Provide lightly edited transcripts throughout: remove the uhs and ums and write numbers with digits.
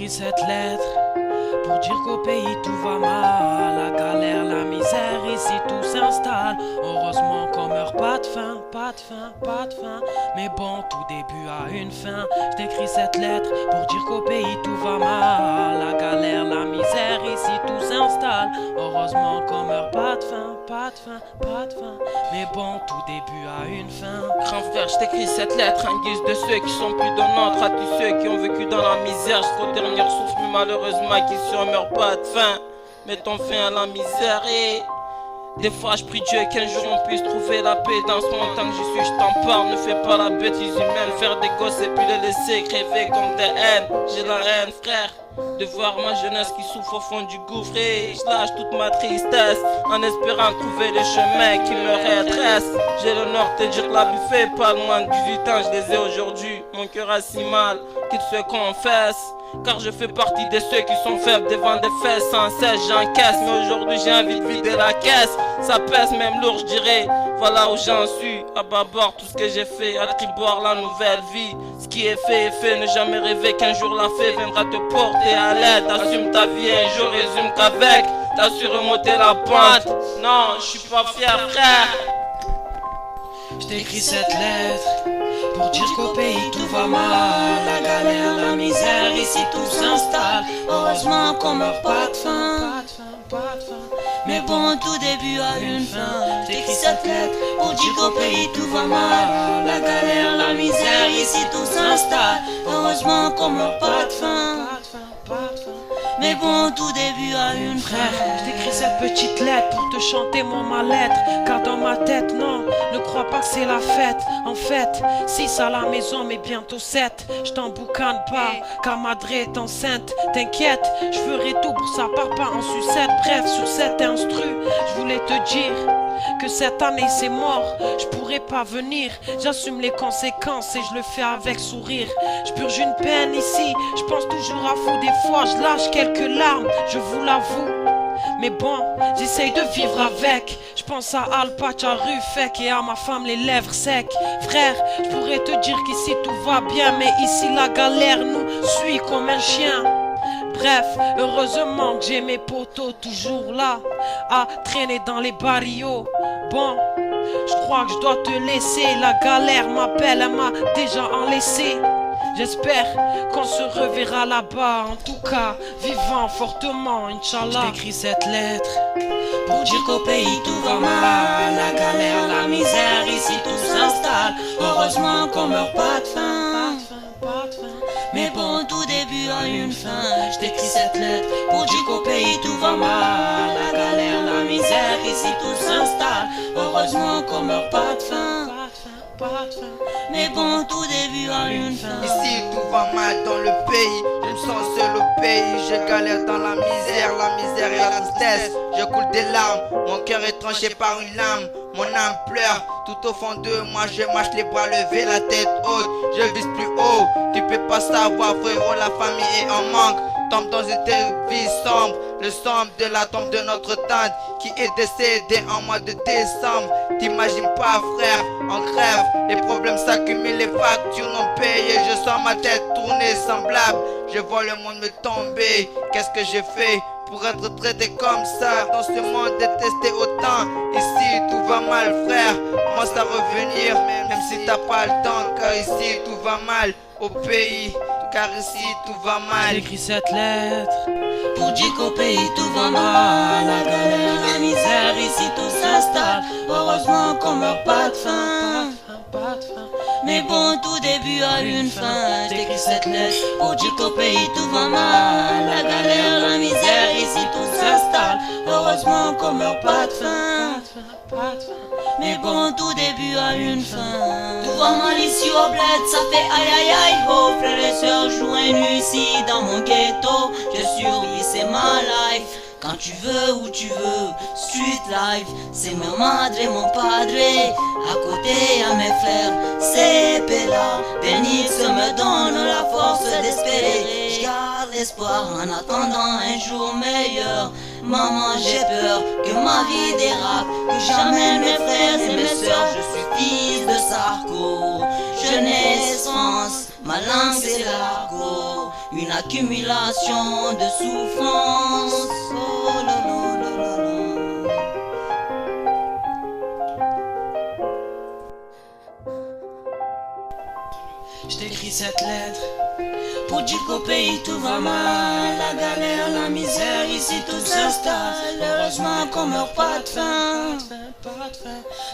J'écris cette lettre pour dire qu'au pays tout va mal. La galère, la misère, ici tout s'installe. Heureusement qu'on meurt pas de faim, pas de faim, pas de faim. Mais bon, tout début a une fin. J'écris cette lettre pour dire qu'au pays tout va mal. La galère, la misère, ici tout s'installe. Heureusement qu'on meurt pas de faim, pas de faim, pas de faim. Mais bon, tout début a une fin. Grand frère, je t'écris cette lettre en guise de ceux qui sont plus dans notre, à tous ceux qui ont vécu dans la misère jusqu'au dernier souffle, mais malheureusement qui ne meurent pas de faim. Mettons fin à la misère et des fois je prie Dieu qu'un jour on puisse trouver la paix dans ce monde. Tant que j'y suis, je t'en parle, ne fais pas la bêtise humaine, faire des gosses et puis les laisser crever comme des haines. J'ai la haine, frère, de voir ma jeunesse qui souffre au fond du gouffre et je lâche toute ma tristesse en espérant trouver des chemins qui me redressent. J'ai l'honneur de te dire que la vie fait pas loin de 18 ans, je les ai aujourd'hui. Mon cœur a si mal qu'il se confesse, car je fais partie de ceux qui sont faibles devant des fesses. Sans cesse j'encaisse, mais aujourd'hui j'ai envie de vider la caisse. Ça pèse même lourd, je dirais. Voilà où j'en suis, à bâbord tout ce que j'ai fait, à triboire la nouvelle vie. Ce qui est fait, ne jamais rêver qu'un jour la fée viendra te porter à l'aide. Assume ta vie un jour, résume qu'avec t'as su remonter la pente. Non, je suis pas fier, frère. Je t'écris cette lettre pour dire qu'au pays tout va mal. La galère, la misère, ici tout s'installe. Heureusement qu'on meurt pas de faim, pas de faim, pas de faim. Mais bon, tout début a une fin. Je t'écris cette lettre pour dire qu'au pays tout va mal. La galère, la misère, ici tout s'installe. Heureusement qu'on meurt pas de faim, pas de faim, pas de faim. Mais bon, tout début a une fin. Je t'écris cette petite lettre pour te chanter mon mal-être. Car dans ma tête, non, ne crois pas que c'est la fête. En fait, 6 à la maison, mais bientôt 7. Je t'emboucane pas, car Madré est enceinte. T'inquiète, je ferai tout pour sa papa en sucette. Bref, sur cet instru, je voulais te dire que cette année c'est mort, je pourrais pas venir. J'assume les conséquences et je le fais avec sourire. Je purge une peine ici, je pense toujours à vous. Des fois je lâche quelques larmes, je vous l'avoue. Mais bon, j'essaye de vivre avec. Je pense à Alpatch, à Rufek et à ma femme les lèvres secs. Frère, je pourrais te dire qu'ici tout va bien, mais ici la galère nous suit comme un chien. Bref, heureusement que j'ai mes potos toujours là, à traîner dans les barrios. Bon, je crois que je dois te laisser. La galère m'appelle, elle m'a déjà enlaissé. J'espère qu'on se reverra là-bas. En tout cas, vivant fortement, Inch'Allah. J'écris cette lettre pour dire qu'au pays tout va mal. La galère, la misère, ici tout s'installe. Heureusement qu'on meurt pas de faim, pas de faim. Mais bon, tout début a une fin. Je t'écris cette lettre pour dire qu'au pays tout va mal. La galère, la misère, ici tout s'installe. Heureusement qu'on meurt pas de faim, pas de faim. Mais bon, tout début a une fin. Ici tout va mal dans le pays, je me sens seul au pays. Je galère dans la misère et la tristesse. Je coule des larmes, mon cœur est tranché par une lame. Mon âme pleure, tout au fond de moi je marche les bras levés, la tête haute. Je vise plus haut, tu peux pas savoir frérot, la famille est en manque. Tombe dans une telle vie sombre, le sombre de la tombe de notre tante qui est décédée en mois de décembre. T'imagines pas frère, en grève, les problèmes s'accumulent, les factures non payées. Je sens ma tête tourner semblable, je vois le monde me tomber. Qu'est-ce que j'ai fait pour être traité comme ça dans ce monde détesté autant? Ici tout va mal frère, pense à revenir même si t'as pas le temps, car ici tout va mal au pays, car ici tout va mal. J'écris cette lettre pour dire qu'au pays tout va mal. La galère, la misère, ici tout s'installe. Heureusement qu'on meurt pas de faim, pas de faim. Mais bon, tout début a une fin. J'écris cette lettre pour dire qu'au pays tout va mal. La galère, la misère, ici tout s'installe. Heureusement qu'on meurt pas de faim, pas de faim. Mais bon, tout début a une fin. Tout va mal ici au bled, ça fait aïe aïe aïe. Oh frères et sœurs, joignent ici dans mon ghetto. Je survis, c'est ma life. Quand tu veux, où tu veux, street life. C'est ma madre et mon padre. À côté à mes frères, c'est Bella. Benix me donne la force d'espérer. Je garde l'espoir en attendant un jour meilleur. Maman, j'ai peur que ma vie dérape, que j'amène mes frères et mes sœurs. Je suis fils de Sarko, jeunesse, France, ma langue c'est l'argot. une accumulation de souffrance. Oh là là là là là. Je t'écris cette lettre pour dire qu'au pays tout va mal. La galère, la misère, ici tout s'installe. Heureusement qu'on meurt pas de faim.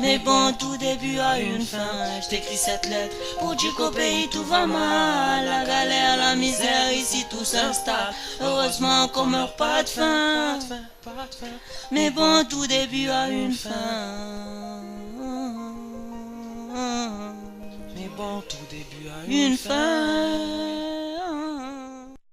Mais bon, tout début a une fin. Je t'écris cette lettre pour dire qu'au pays tout va mal. La galère, la misère, ici tout s'installe. Heureusement qu'on meurt pas de faim. Mais bon, tout début a une fin. Mais bon, tout début a une fin.